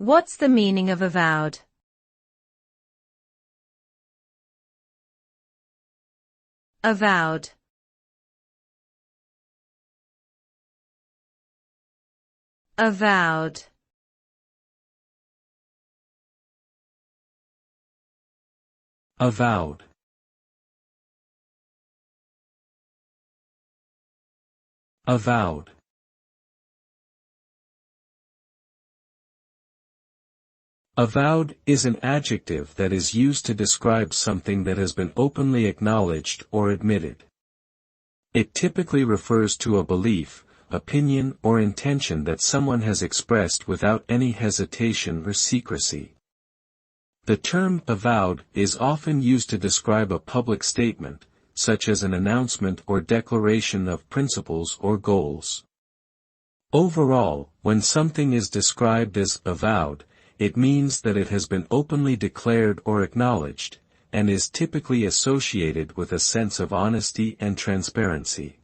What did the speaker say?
What's the meaning of avowed? Avowed. Avowed. Avowed. Avowed. Avowed is an adjective that is used to describe something that has been openly acknowledged or admitted. It typically refers to a belief, opinion or intention that someone has expressed without any hesitation or secrecy. The term avowed is often used to describe a public statement, such as an announcement or declaration of principles or goals. Overall, when something is described as avowed, it means that it has been openly declared or acknowledged, and is typically associated with a sense of honesty and transparency.